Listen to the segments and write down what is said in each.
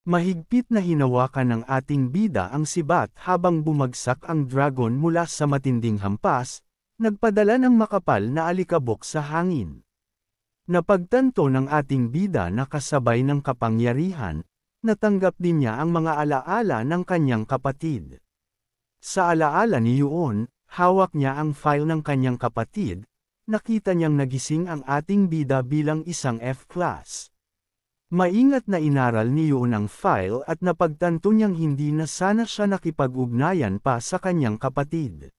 Mahigpit na hinawakan ng ating bida ang sibat habang bumagsak ang dragon mula sa matinding hampas, nagpadala ng makapal na alikabok sa hangin. Napagtanto ng ating bida na kasabay ng kapangyarihan, natanggap din niya ang mga alaala ng kanyang kapatid. Sa alaala ni Yuon, hawak niya ang file ng kanyang kapatid, nakita niyang nagising ang ating bida bilang isang F-class. Maingat na inaral ni Yuon ang file at napagtanto niyang hindi na sana siya nakipag-ugnayan pa sa kanyang kapatid.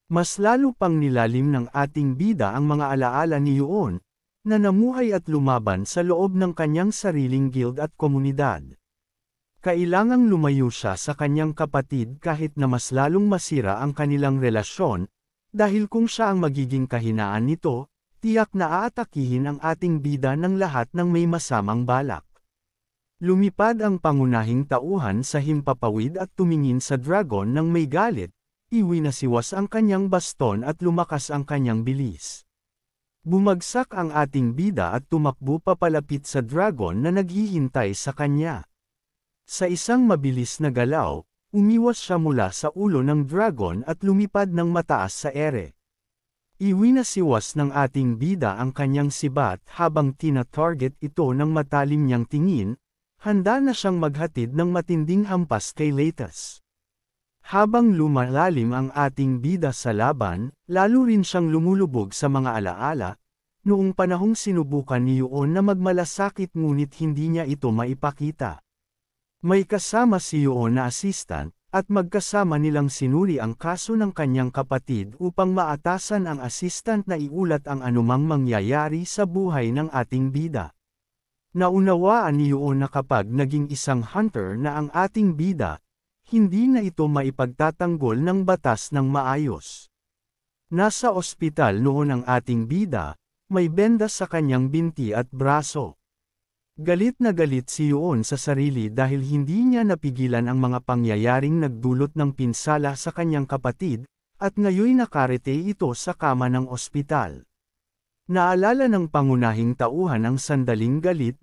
Mas lalo pang nilalim ng ating bida ang mga alaala ni Yuon, na namuhay at lumaban sa loob ng kanyang sariling guild at komunidad. Kailangang lumayo siya sa kanyang kapatid kahit na mas lalong masira ang kanilang relasyon, dahil kung siya ang magiging kahinaan nito, tiyak na aatakihin ang ating bida ng lahat ng may masamang balak. Lumipad ang pangunahing tauhan sa himpapawid at tumingin sa dragon ng may galit, iwinasiwas ang kanyang baston at lumakas ang kanyang bilis. Bumagsak ang ating bida at tumakbo papalapit sa dragon na naghihintay sa kanya. Sa isang mabilis na galaw, umiwas siya mula sa ulo ng dragon at lumipad ng mataas sa ere. Iwinasiwas ng ating bida ang kanyang sibat habang tina-target ito ng matalim niyang tingin, handa na siyang maghatid ng matinding hampas kay Leitus. Habang lumalalim ang ating bida sa laban, lalo rin siyang lumulubog sa mga alaala, noong panahong sinubukan ni Yuon na magmalasakit ngunit hindi niya ito maipakita. May kasama si Yuon na assistant, at magkasama nilang sinuri ang kaso ng kanyang kapatid upang maatasan ang assistant na iulat ang anumang mangyayari sa buhay ng ating bida. Naunawaan ni Yuon na kapag naging isang hunter na ang ating bida, hindi na ito maipagtatanggol ng batas ng maayos. Nasa ospital noon ang ating bida, may benda sa kanyang binti at braso. Galit na galit si Yuon sa sarili dahil hindi niya napigilan ang mga pangyayaring nagdulot ng pinsala sa kanyang kapatid, at ngayoy nakarete ito sa kama ng ospital. Naalala ng pangunahing tauhan ang sandaling galit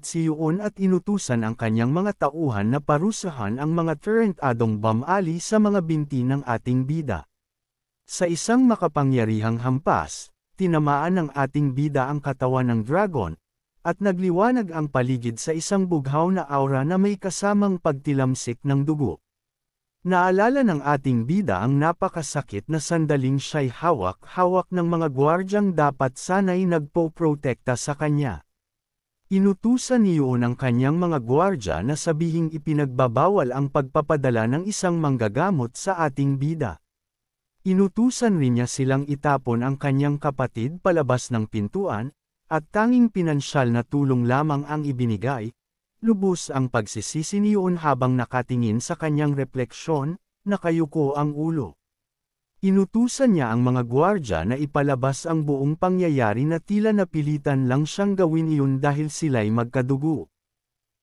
si Yuon at inutusan ang kanyang mga tauhan na parusahan ang mga turret-adong bomb-ali sa mga binti ng ating bida. Sa isang makapangyarihang hampas, tinamaan ng ating bida ang katawan ng dragon, at nagliwanag ang paligid sa isang bughaw na aura na may kasamang pagtilamsik ng dugo. Naalala ng ating bida ang napakasakit na sandaling siya'y hawak-hawak ng mga gwardyang dapat sana'y nagpo-protekta sa kanya. Inutusan ni Yuon ang kanyang mga gwardya na sabihing ipinagbabawal ang pagpapadala ng isang manggagamot sa ating bida. Inutusan rin niya silang itapon ang kanyang kapatid palabas ng pintuan, at tanging pinansyal na tulong lamang ang ibinigay. Lubos ang pagsisisi ni Yuon habang nakatingin sa kanyang refleksyon, nakayuko ang ulo. Inutusan niya ang mga gwardya na ipalabas ang buong pangyayari na tila napilitan lang siyang gawin iyon dahil sila'y magkadugo.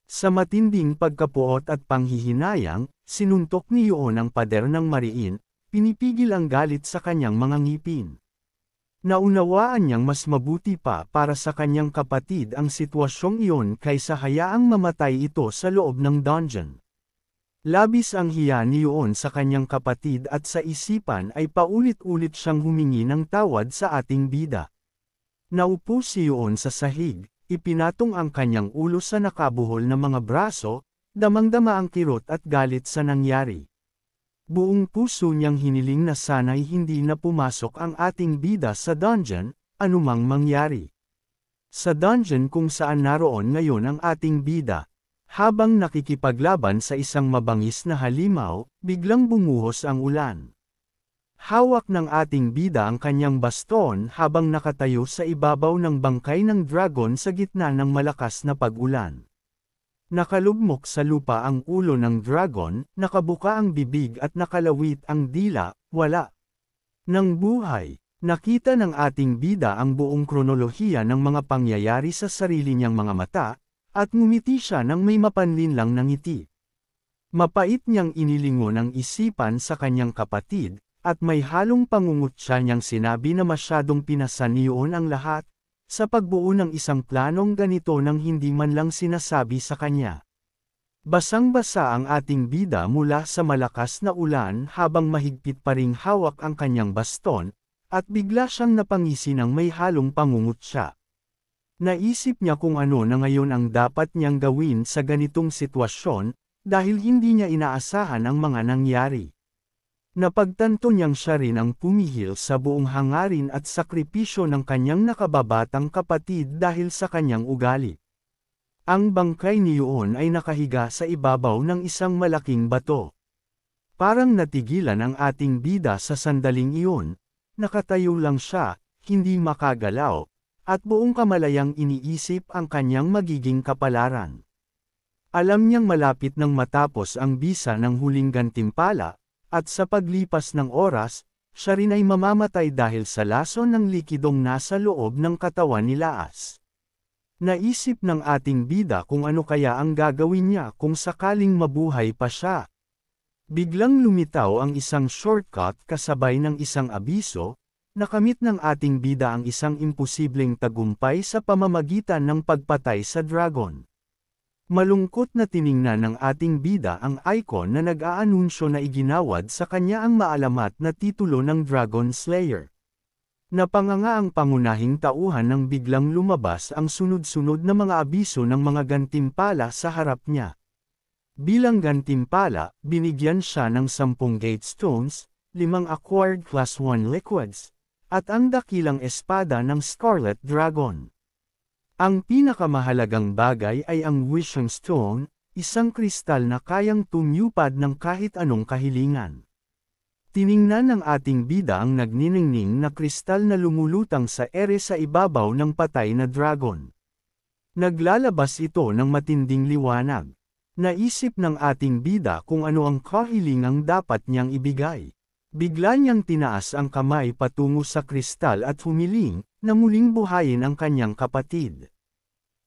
Sa matinding pagkapuot at panghihinayang, sinuntok ni Yuon ang pader ng mariin, pinipigil ang galit sa kanyang mga ngipin. Naunawaan niyang mas mabuti pa para sa kanyang kapatid ang sitwasyong iyon kaysa hayaang mamatay ito sa loob ng dungeon. Labis ang hiya ni Yuon sa kanyang kapatid at sa isipan ay paulit-ulit siyang humingi ng tawad sa ating bida. Naupo si Yuon sa sahig, ipinatong ang kanyang ulo sa nakabuhol na mga braso, damang-dama ang kirot at galit sa nangyari. Buong puso niyang hiniling na sana'y hindi na pumasok ang ating bida sa dungeon, anumang mangyari. Sa dungeon kung saan naroon ngayon ang ating bida, habang nakikipaglaban sa isang mabangis na halimaw, biglang bumuhos ang ulan. Hawak ng ating bida ang kanyang baston habang nakatayo sa ibabaw ng bangkay ng dragon sa gitna ng malakas na pag-ulan. Nakalugmok sa lupa ang ulo ng dragon, nakabuka ang bibig at nakalawit ang dila, wala ng buhay. Nakita ng ating bida ang buong kronolohiya ng mga pangyayari sa sarili niyang mga mata, at ngumiti siya ng may mapanlinlang na ngiti. Mapait niyang inilingon ang isipan sa kanyang kapatid, at may halong pangungutya niyang sinabi na masyadong pinasan ni Yuon ang lahat, sa pagbuo ng isang planong ganito nang hindi man lang sinasabi sa kanya. Basang-basa ang ating bida mula sa malakas na ulan habang mahigpit pa ring hawak ang kanyang baston, at bigla siyang napangisi ng may halong pangungutya. Naisip niya kung ano na ngayon ang dapat niyang gawin sa ganitong sitwasyon, dahil hindi niya inaasahan ang mga nangyari. Napagtanto niyang siya rin ang pumihil sa buong hangarin at sakripisyo ng kanyang nakababatang kapatid dahil sa kanyang ugali. Ang bangkay niyon ay nakahiga sa ibabaw ng isang malaking bato. Parang natigilan ang ating bida sa sandaling iyon, nakatayo lang siya, hindi makagalaw, at buong kamalayang iniisip ang kanyang magiging kapalaran. Alam niyang malapit nang matapos ang bisa ng huling gantimpala, at sa paglipas ng oras, siya rin ay mamamatay dahil sa lason ng likidong nasa loob ng katawan ni Laas. Naisip ng ating bida kung ano kaya ang gagawin niya kung sakaling mabuhay pa siya. Biglang lumitaw ang isang shortcut kasabay ng isang abiso, nakamit ng ating bida ang isang imposibleng tagumpay sa pamamagitan ng pagpatay sa dragon. Malungkot na tiningnan ng ating bida ang icon na nag-aanunsyo na iginawad sa kanya ang maalamat na titulo ng Dragon Slayer. Napanganga ang pangunahing tauhan nang biglang lumabas ang sunod-sunod na mga abiso ng mga gantimpala sa harap niya. Bilang gantimpala, binigyan siya ng 10 gate stones, 5 acquired class 1 liquids, at ang dakilang espada ng Scarlet Dragon. Ang pinakamahalagang bagay ay ang Wishing Stone, isang kristal na kayang tumupad ng kahit anong kahilingan. Tiningnan ng ating bida ang nagniningning na kristal na lumulutang sa ere sa ibabaw ng patay na dragon. Naglalabas ito ng matinding liwanag. Naisip ng ating bida kung ano ang kahilingang dapat niyang ibigay. Bigla niyang tinaas ang kamay patungo sa kristal at humiling, na muling buhayin ang kanyang kapatid.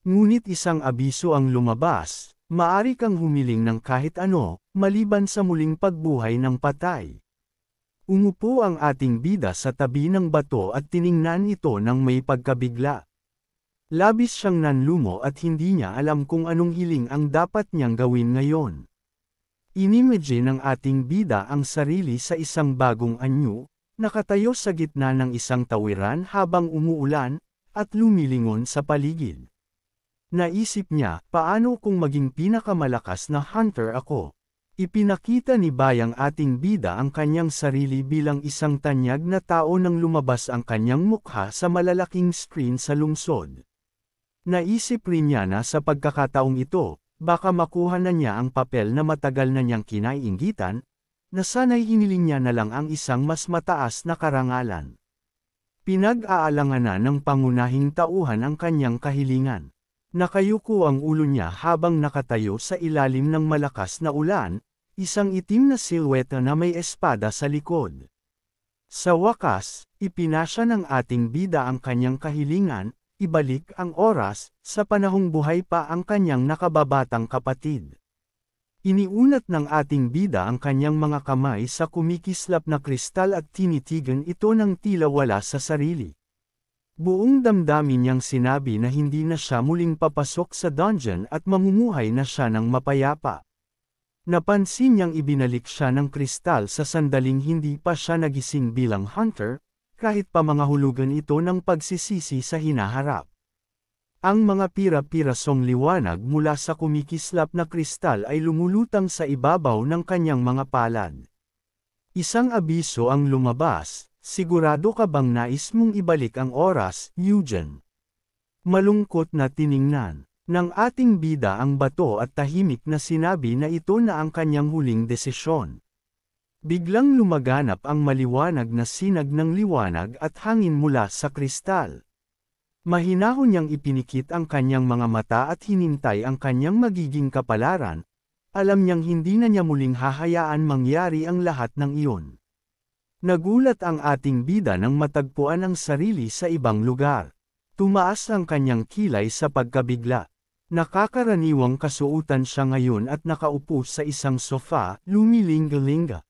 Ngunit isang abiso ang lumabas, maari kang humiling ng kahit ano, maliban sa muling pagbuhay ng patay. Umupo ang ating bida sa tabi ng bato at tiningnan ito ng may pagkabigla. Labis siyang nanlumo at hindi niya alam kung anong hiling ang dapat niyang gawin ngayon. Inimagine ng ating bida ang sarili sa isang bagong anyo, nakatayo sa gitna ng isang tawiran habang umuulan, at lumilingon sa paligid. Naisip niya, paano kung maging pinakamalakas na hunter ako? Ipinakita ni Bayang ating bida ang kanyang sarili bilang isang tanyag na tao nang lumabas ang kanyang mukha sa malalaking screen sa lungsod. Naisip rin niya na sa pagkakataong ito, baka makuha na niya ang papel na matagal na niyang kinaiinggitan, na sana'y hiniling niya na lang ang isang mas mataas na karangalan. Pinag-aalangan na ng pangunahing tauhan ang kanyang kahilingan. Nakayuko ang ulo niya habang nakatayo sa ilalim ng malakas na ulan, isang itim na silweta na may espada sa likod. Sa wakas, ipinasya ng ating bida ang kanyang kahilingan, ibalik ang oras, sa panahong buhay pa ang kanyang nakababatang kapatid. Iniunat ng ating bida ang kanyang mga kamay sa kumikislap na kristal at tinitigan ito ng tila wala sa sarili. Buong damdamin niyang sinabi na hindi na siya muling papasok sa dungeon at mamumuhay na siya ng mapayapa. Napansin niyang ibinalik siya ng kristal sa sandaling hindi pa siya nagising bilang hunter, kahit pa mga hulugan ito ng pagsisisi sa hinaharap. Ang mga pira-pirasong liwanag mula sa kumikislap na kristal ay lumulutang sa ibabaw ng kanyang mga palad. Isang abiso ang lumabas, sigurado ka bang nais mong ibalik ang oras, Eugen? Malungkot na tiningnan ng ating bida ang bato at tahimik na sinabi na ito na ang kanyang huling desisyon. Biglang lumaganap ang maliwanag na sinag ng liwanag at hangin mula sa kristal. Mahinahon niyang ipinikit ang kanyang mga mata at hinintay ang kanyang magiging kapalaran, alam niyang hindi na niya muling hahayaan mangyari ang lahat ng iyon. Nagulat ang ating bida nang matagpuan ang sarili sa ibang lugar. Tumaas ang kanyang kilay sa pagkabigla. Nakakaraniwang kasuotan siya ngayon at nakaupo sa isang sofa, lumilinga-linga.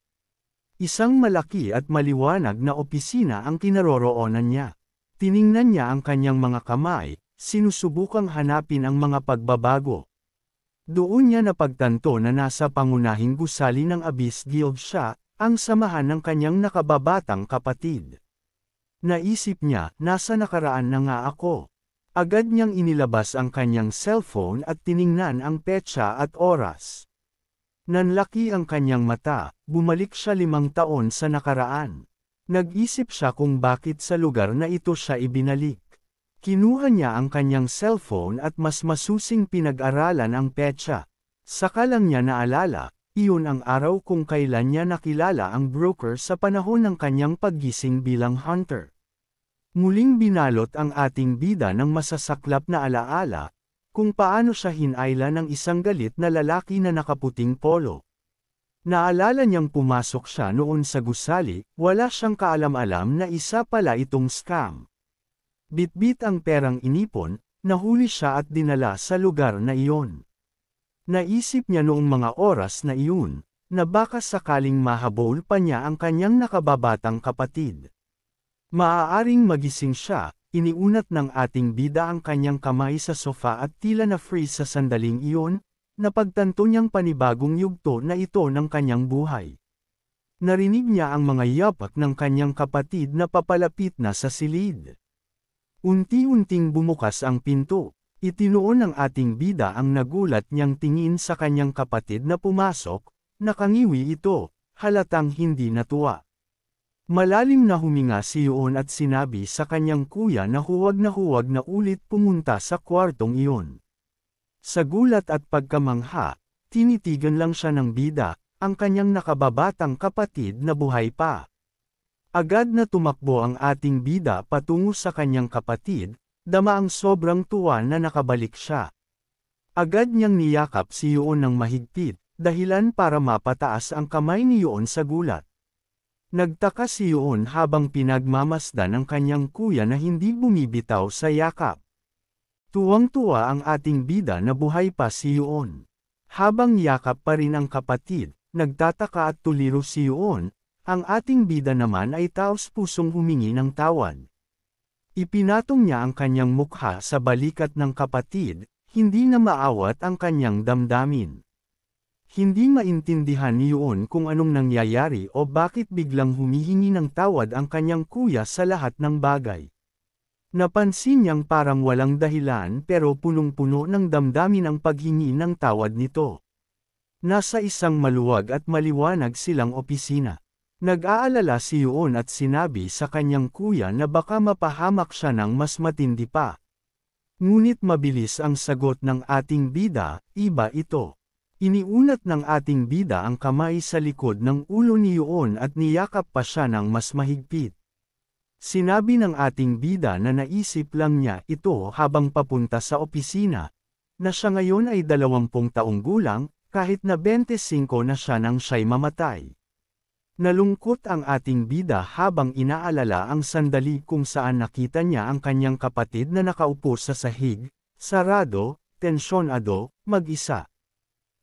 Isang malaki at maliwanag na opisina ang kinaroroonan niya. Tiningnan niya ang kanyang mga kamay, sinusubukang hanapin ang mga pagbabago. Doon niya napagtanto na nasa pangunahing gusali ng Abyss Guild siya, ang samahan ng kanyang nakababatang kapatid. Naisip niya, nasa nakaraan na nga ako. Agad niyang inilabas ang kanyang cellphone at tiningnan ang petsa at oras. Nanlaki ang kanyang mata, bumalik siya 5 taon sa nakaraan. Nag-isip siya kung bakit sa lugar na ito siya ibinalik. Kinuha niya ang kanyang cellphone at mas masusing pinag-aralan ang petsa. Saka lang niya naalala, iyon ang araw kung kailan niya nakilala ang broker sa panahon ng kanyang paggising bilang hunter. Muling binalot ang ating bida ng masasaklap na alaala, kung paano siya hinayla ng isang galit na lalaki na nakaputing polo. Naalala niyang pumasok siya noon sa gusali, wala siyang kaalam-alam na isa pala itong scam. Bitbit ang perang inipon, nahuli siya at dinala sa lugar na iyon. Naisip niya noong mga oras na iyon, na baka sakaling mahabol pa niya ang kanyang nakababatang kapatid. Maaaring magising siya, iniunat ng ating bida ang kanyang kamay sa sofa at tila na-freeze sa sandaling iyon, napagtanto niyang panibagong yugto na ito ng kanyang buhay. Narinig niya ang mga yapak ng kanyang kapatid na papalapit na sa silid. Unti-unting bumukas ang pinto. Itinuon ng ating bida ang nagulat niyang tingin sa kanyang kapatid na pumasok, nakangiwi ito, halatang hindi natuwa. Malalim na huminga si Yoon at sinabi sa kanyang kuya na huwag na ulit pumunta sa kwartong iyon. Sa gulat at pagkamangha, tinitigan lang siya ng bida, ang kanyang nakababatang kapatid na buhay pa. Agad na tumakbo ang ating bida patungo sa kanyang kapatid, dama ang sobrang tuwa na nakabalik siya. Agad niyang niyakap si Yoon ng mahigpit, dahilan para mapataas ang kamay ni Yoon sa gulat. Nagtaka si Yoon habang pinagmamasdan ang kanyang kuya na hindi bumibitaw sa yakap. Tuwang-tuwa ang ating bida na buhay pa si Yoon. Habang yakap pa rin ang kapatid, nagtataka at tuliro si Yoon, ang ating bida naman ay taos-pusong humingi ng tawad. Ipinatong niya ang kanyang mukha sa balikat ng kapatid, hindi na maawat ang kanyang damdamin. Hindi maintindihan ni Yoon kung anong nangyayari o bakit biglang humihingi ng tawad ang kanyang kuya sa lahat ng bagay. Napansin niyang parang walang dahilan pero punong-puno ng damdamin ang paghingi ng tawad nito. Nasa isang maluwag at maliwanag silang opisina. Nag-aalala si Yoon at sinabi sa kanyang kuya na baka mapahamak siya ng mas matindi pa. Ngunit mabilis ang sagot ng ating bida, iba ito. Iniunat ng ating bida ang kamay sa likod ng ulo ni Yoon at niyakap pa siya ng mas mahigpit. Sinabi ng ating bida na naisip lang niya ito habang papunta sa opisina, na siya ngayon ay 20 taong gulang, kahit na 25 na siya nang siya'y mamatay. Nalungkot ang ating bida habang inaalala ang sandali kung saan nakita niya ang kanyang kapatid na nakaupo sa sahig, sarado, tensyonado, mag-isa.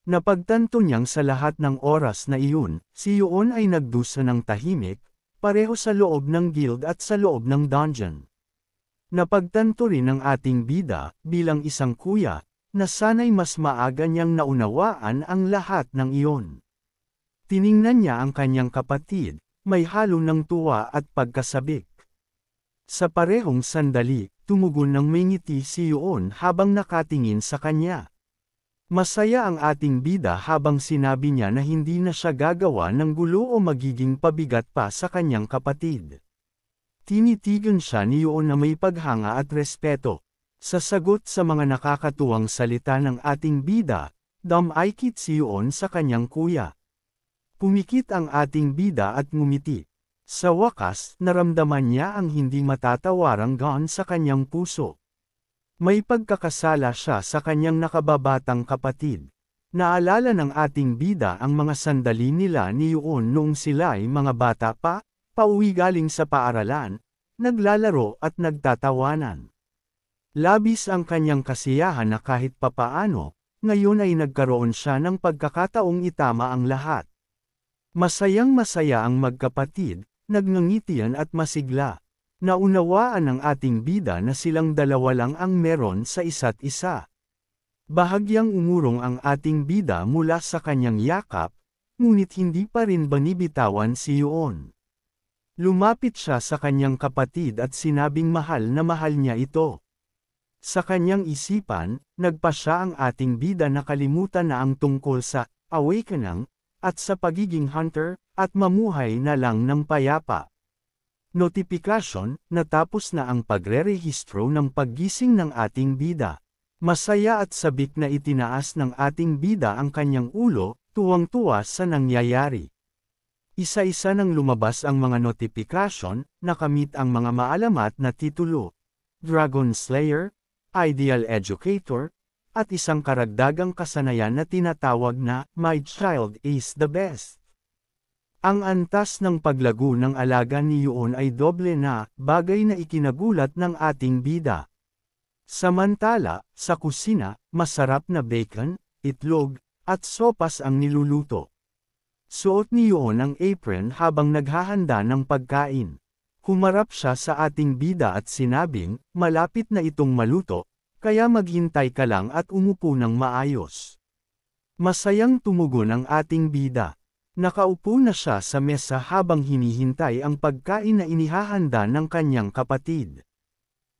Napagtanto niyang sa lahat ng oras na iyon, si Yoon ay nagdusa ng tahimik, pareho sa loob ng guild at sa loob ng dungeon. Napagtanto rin ng ating bida, bilang isang kuya, na sana'y mas maaga niyang naunawaan ang lahat ng iyon. Tiningnan niya ang kanyang kapatid, may halo ng tuwa at pagkasabik. Sa parehong sandali, tumugon ng may ngiti si Yoon habang nakatingin sa kanya. Masaya ang ating bida habang sinabi niya na hindi na siya gagawa ng gulo o magiging pabigat pa sa kanyang kapatid. Tinitigan siya ni Yoon na may paghanga at respeto. Sa sagot sa mga nakakatuwang salita ng ating bida, dumikit si Yoon sa kanyang kuya. Pumikit ang ating bida at ngumiti. Sa wakas, naramdaman niya ang hindi matatawarang gaan sa kanyang puso. May pagkakasala siya sa kanyang nakababatang kapatid. Naalala ng ating bida ang mga sandali nila ni Yoon noong sila ay mga bata pa, pauwi galing sa paaralan, naglalaro at nagtatawanan. Labis ang kanyang kasiyahan na kahit papaano, ngayon ay nagkaroon siya ng pagkakataong itama ang lahat. Masayang-masaya ang magkapatid, nagnangitian at masigla. Naunawaan ng ating bida na silang dalawa lang ang meron sa isa't isa. Bahagyang umurong ang ating bida mula sa kanyang yakap, ngunit hindi pa rin binibitawan si Yuon. Lumapit siya sa kanyang kapatid at sinabing mahal niya ito. Sa kanyang isipan, nagpa siya ang ating bida na kalimutan na ang tungkol sa awakening, at sa pagiging hunter, at mamuhay na lang ng payapa. Notifikasyon, natapos na ang pagre-rehistro ng paggising ng ating bida. Masaya at sabik na itinaas ng ating bida ang kanyang ulo, tuwang-tuwa sa nangyayari. Isa-isa nang lumabas ang mga notifikasyon, nakamit ang mga maalamat na titulo. Dragon Slayer, Ideal Educator, at isang karagdagang kasanayan na tinatawag na, My Child is the Best. Ang antas ng paglago ng alaga ni Yuon ay doble na, bagay na ikinagulat ng ating bida. Samantala, sa kusina, masarap na bacon, itlog, at sopas ang niluluto. Suot ni Yuon ang apron habang naghahanda ng pagkain. Humarap siya sa ating bida at sinabing, malapit na itong maluto, kaya maghintay ka lang at umupo ng maayos. Masayang tumugon ang ating bida. Nakaupo na siya sa mesa habang hinihintay ang pagkain na inihahanda ng kanyang kapatid.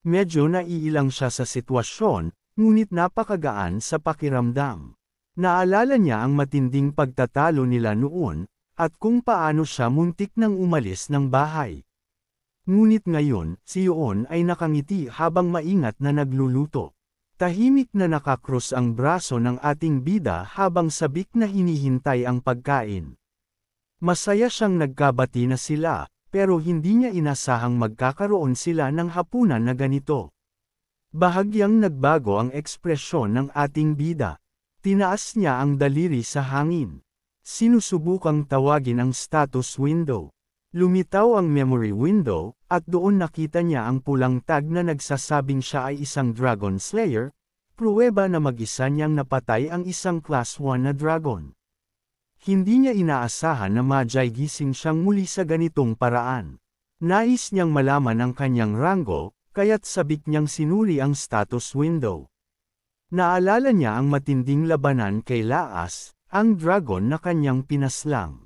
Medyo naiilang siya sa sitwasyon, ngunit napakagaan sa pakiramdam. Naalala niya ang matinding pagtatalo nila noon, at kung paano siya muntik nang umalis ng bahay. Ngunit ngayon, si Yuon ay nakangiti habang maingat na nagluluto. Tahimik na nakakrus ang braso ng ating bida habang sabik na hinihintay ang pagkain. Masaya siyang nagkabati na sila, pero hindi niya inasahang magkakaroon sila ng hapunan na ganito. Bahagyang nagbago ang ekspresyon ng ating bida. Tinaas niya ang daliri sa hangin. Sinusubukang tawagin ang status window. Lumitaw ang memory window, at doon nakita niya ang pulang tag na nagsasabing siya ay isang Dragon Slayer, pruweba na mag-isa niyang napatay ang isang Class 1 na dragon. Hindi niya inaasahan na gising siyang muli sa ganitong paraan. Nais niyang malaman ang kanyang ranggo, kaya't sabik niyang sinuri ang status window. Naalala niya ang matinding labanan kay Laas, ang dragon na kanyang pinaslang.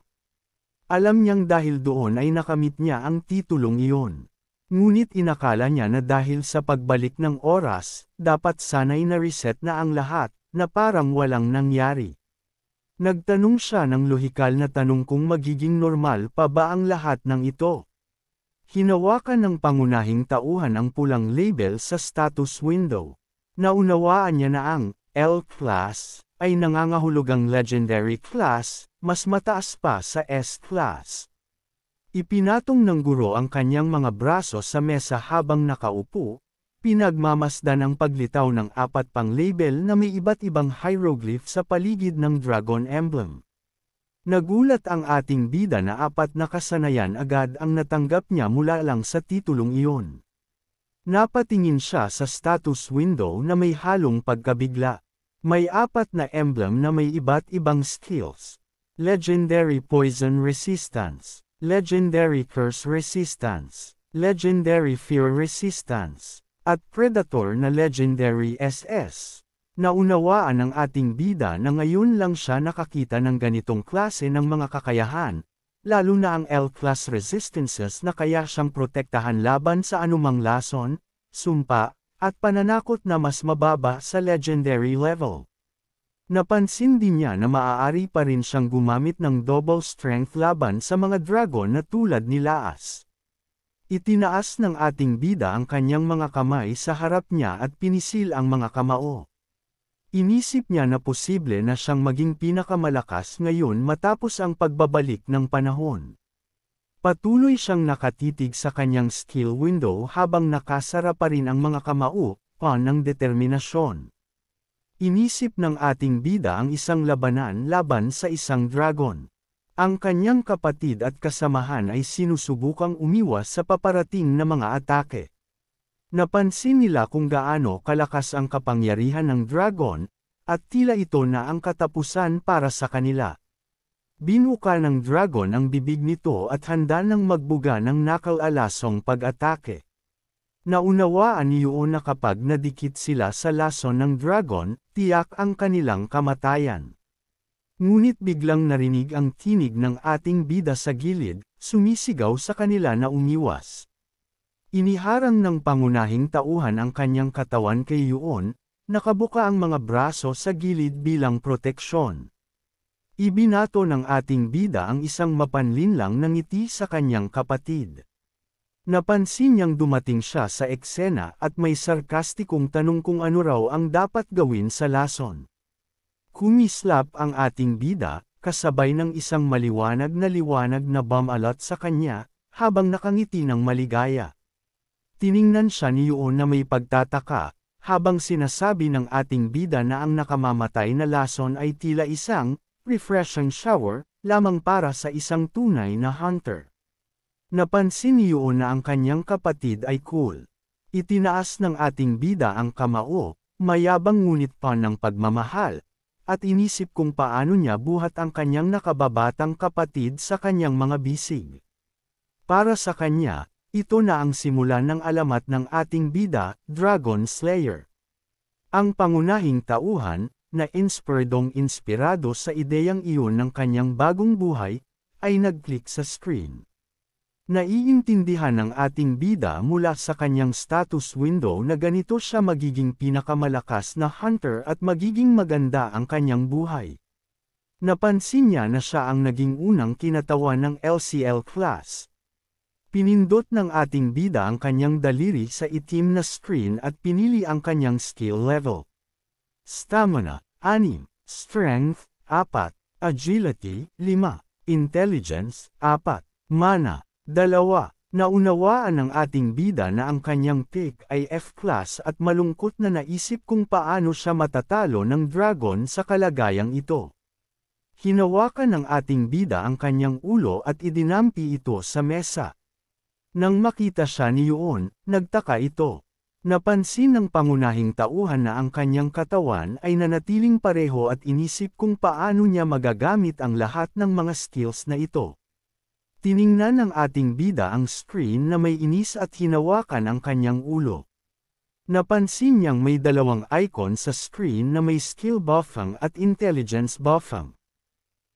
Alam niyang dahil doon ay nakamit niya ang titulong iyon. Ngunit inakala niya na dahil sa pagbalik ng oras, dapat sana'y na-reset na ang lahat, na parang walang nangyari. Nagtanong siya ng lohikal na tanong kung magiging normal pa ba ang lahat ng ito. Hinawakan ng pangunahing tauhan ang pulang label sa status window. Naunawaan niya na ang L-Class ay nangangahulugang Legendary Class, mas mataas pa sa S-Class. Ipinatong ng guro ang kanyang mga braso sa mesa habang nakaupo, pinagmamasdan ang paglitaw ng 4 pang label na may iba't ibang hieroglyph sa paligid ng dragon emblem. Nagulat ang ating bida na 4 na kasanayan agad ang natanggap niya mula lang sa titulong iyon. Napatingin siya sa status window na may halong pagkabigla. May 4 na emblem na may iba't ibang skills. Legendary Poison Resistance, Legendary Curse Resistance, Legendary Fear Resistance, at Predator na Legendary SS. Naunawaan ng ating bida na ngayon lang siya nakakita ng ganitong klase ng mga kakayahan, lalo na ang L-Class Resistances na kaya siyang protektahan laban sa anumang lason, sumpa, at pananakot na mas mababa sa legendary level. Napansin din niya na maaari pa rin siyang gumamit ng double strength laban sa mga dragon na tulad ni Laas. Itinaas ng ating bida ang kanyang mga kamay sa harap niya at pinisil ang mga kamao. Inisip niya na posible na siyang maging pinakamalakas ngayon matapos ang pagbabalik ng panahon. Patuloy siyang nakatitig sa kanyang skill window habang nakasara pa rin ang mga kamao, ng determinasyon. Inisip ng ating bida ang isang labanan laban sa isang dragon. Ang kanyang kapatid at kasamahan ay sinusubukang umiwas sa paparating na mga atake. Napansin nila kung gaano kalakas ang kapangyarihan ng dragon, at tila ito na ang katapusan para sa kanila. Binuka ng dragon ang bibig nito at handa nang magbuga ng nakal-alasong pag-atake. Naunawaan ni Yuon na kapag nadikit sila sa lason ng dragon, tiyak ang kanilang kamatayan. Ngunit biglang narinig ang tinig ng ating bida sa gilid, sumisigaw sa kanila na umiwas. Iniharang ng pangunahing tauhan ang kanyang katawan kay Yuon, nakabuka ang mga braso sa gilid bilang proteksyon. Ibinato ng ating bida ang isang mapanlinlang na ngiti sa kanyang kapatid. Napansin niyang dumating siya sa eksena at may sarkastikong tanong kung ano raw ang dapat gawin sa lason. Kumislap ang ating bida, kasabay ng isang maliwanag na bumalot sa kanya, habang nakangiti ng maligaya. Tiningnan siya ni Yuon na may pagtataka, habang sinasabi ng ating bida na ang nakamamatay na lason ay tila isang refreshing shower, lamang para sa isang tunay na hunter. Napansin ni Yuon na ang kanyang kapatid ay cool. Itinaas ng ating bida ang kamao, mayabang ngunit pa ng pagmamahal, at inisip kung paano niya buhat ang kanyang nakababatang kapatid sa kanyang mga bisig. Para sa kanya, ito na ang simula ng alamat ng ating bida, Dragon Slayer. Ang pangunahing tauhan, na inspirado sa ideyang iyon ng kanyang bagong buhay, ay nag-click sa screen. Naiintindihan ng ating bida mula sa kanyang status window na ganito siya magiging pinakamalakas na hunter at magiging maganda ang kanyang buhay. Napansin niya na siya ang naging unang kinatawan ng LCL class. Pinindot ng ating bida ang kanyang daliri sa itim na screen at pinili ang kanyang skill level. Stamina, 6, Strength, 4, Agility, 5, Intelligence, 4, Mana, 2. Naunawaan ng ating bida na ang kanyang pick ay F-class at malungkot na naisip kung paano siya matatalo ng dragon sa kalagayang ito. Hinawakan ng ating bida ang kanyang ulo at idinampi ito sa mesa. Nang makita siya ni Yuon, nagtaka ito. Napansin ng pangunahing tauhan na ang kanyang katawan ay nanatiling pareho at inisip kung paano niya magagamit ang lahat ng mga skills na ito. Tiningnan ng ating bida ang screen na may inis at hinawakan ang kanyang ulo. Napansin niyang may dalawang icon sa screen na may skill buffang at intelligence buffang.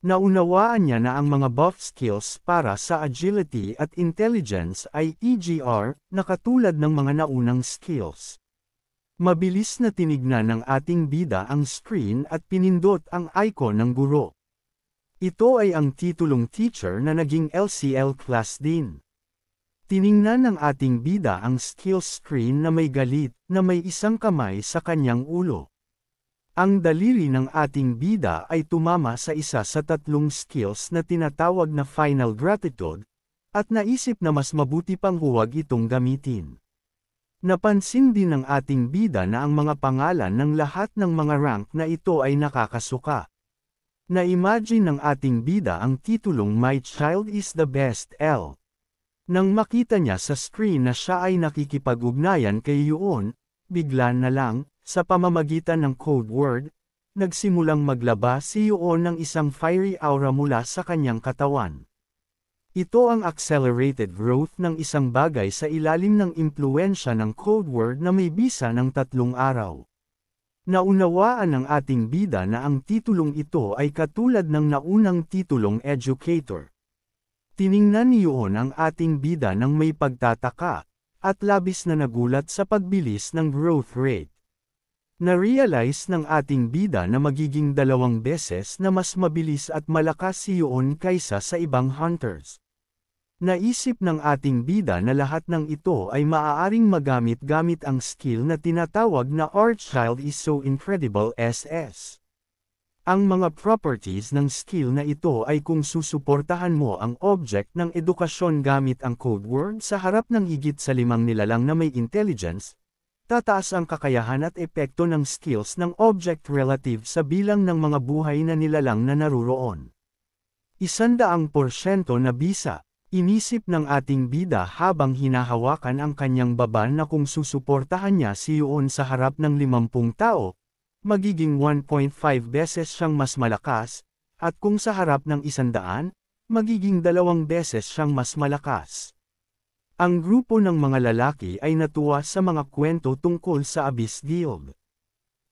Naunawaan niya na ang mga buff skills para sa agility at intelligence ay EGR, na katulad ng mga naunang skills. Mabilis na tinignan ng ating bida ang screen at pinindot ang icon ng guro. Ito ay ang titulong teacher na naging LCL class din. Tiningnan ng ating bida ang skills screen na may galit, na may isang kamay sa kanyang ulo. Ang daliri ng ating bida ay tumama sa isa sa tatlong skills na tinatawag na Final Gratitude, at naisip na mas mabuti pang huwag itong gamitin. Napansin din ng ating bida na ang mga pangalan ng lahat ng mga rank na ito ay nakakasuka. Na-imagine ng ating bida ang titulong My Child is the Best L. Nang makita niya sa screen na siya ay nakikipag-ugnayan kay Yuon, bigla na lang, sa pamamagitan ng code word, nagsimulang maglabas si Yuon ng isang fiery aura mula sa kanyang katawan. Ito ang accelerated growth ng isang bagay sa ilalim ng impluensya ng code word na may bisa ng 3 araw. Naunawaan ng ating bida na ang titulong ito ay katulad ng naunang titulong educator. Tiningnan ni Yuon ang ating bida ng may pagtataka, at labis na nagulat sa pagbilis ng growth rate. Na-realize ng ating bida na magiging 2 beses na mas mabilis at malakas si Yuon kaysa sa ibang hunters. Naisip ng ating bida na lahat ng ito ay maaaring magamit gamit ang skill na tinatawag na Our Child is so incredible SS. Ang mga properties ng skill na ito ay kung susuportahan mo ang object ng edukasyon gamit ang code word sa harap ng higit sa 5 nilalang na may intelligence, tataas ang kakayahan at epekto ng skills ng object relative sa bilang ng mga buhay na nilalang na naruroon. 100% na bisa, inisip ng ating bida habang hinahawakan ang kanyang baba na kung susuportahan niya si Yuon sa harap ng 50 tao, magiging 1.5 beses siyang mas malakas, at kung sa harap ng 100, magiging 2 beses siyang mas malakas. Ang grupo ng mga lalaki ay natuwa sa mga kwento tungkol sa Abyss Guild.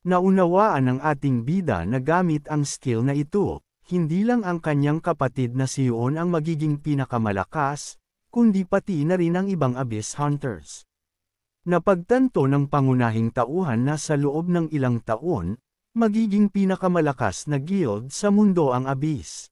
Naunawaan ng ating bida na gamit ang skill na ito, hindi lang ang kanyang kapatid na si Yon ang magiging pinakamalakas, kundi pati na rin ang ibang Abyss Hunters. Napagtanto ng pangunahing tauhan na sa loob ng ilang taon, magiging pinakamalakas na guild sa mundo ang Abyss.